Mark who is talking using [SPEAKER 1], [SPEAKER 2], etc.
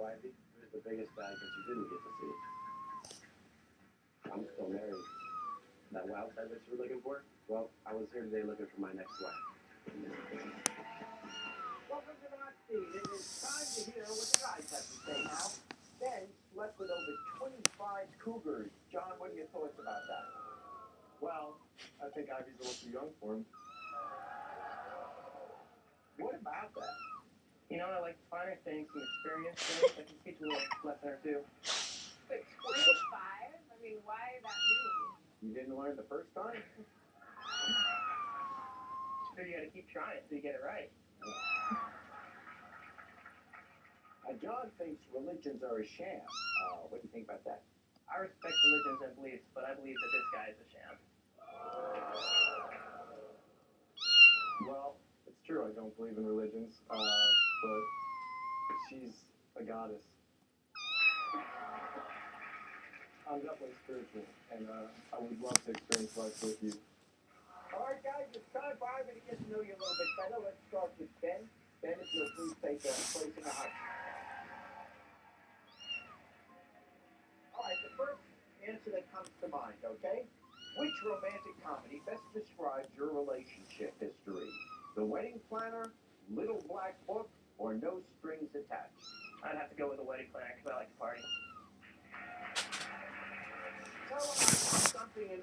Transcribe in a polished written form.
[SPEAKER 1] So, Ivy, who's the biggest bag that you didn't get to see? I'm still married. That wild side that you were looking for? Well, I was here today looking for my next wife.
[SPEAKER 2] Welcome to the hot seat. It is time to hear what the guys have to say now. Ben slept with over 25 cougars. John, what are your thoughts about that?
[SPEAKER 1] Well, I think Ivy's a little too young for him.
[SPEAKER 2] What about that?
[SPEAKER 3] You know, I like finer things, some experience things. I can teach a little lesson or two.
[SPEAKER 4] But 25? I mean, why that many?
[SPEAKER 2] You didn't learn the first time?
[SPEAKER 3] So you gotta keep trying until you get it right.
[SPEAKER 2] John thinks religions are a sham. What do you think about that?
[SPEAKER 3] I respect religions and beliefs, but I believe that this guy is a sham.
[SPEAKER 1] Well, it's true, I don't believe in religions, but she's a goddess. I'm definitely spiritual, and I would love to experience life with you.
[SPEAKER 2] All right, guys, it's time for Ivy to get to know you a little bit better. Let's start with Ben. Ben, if you'll please take a place in the hot seat. All right, the first answer that comes to mind, okay? Which romantic comedy best describes your relationship history? The Wedding Planner, Little Black Book, or No Strings Attached?
[SPEAKER 3] I'd have to go with a wedding planner because I like to party.
[SPEAKER 2] Tell us something an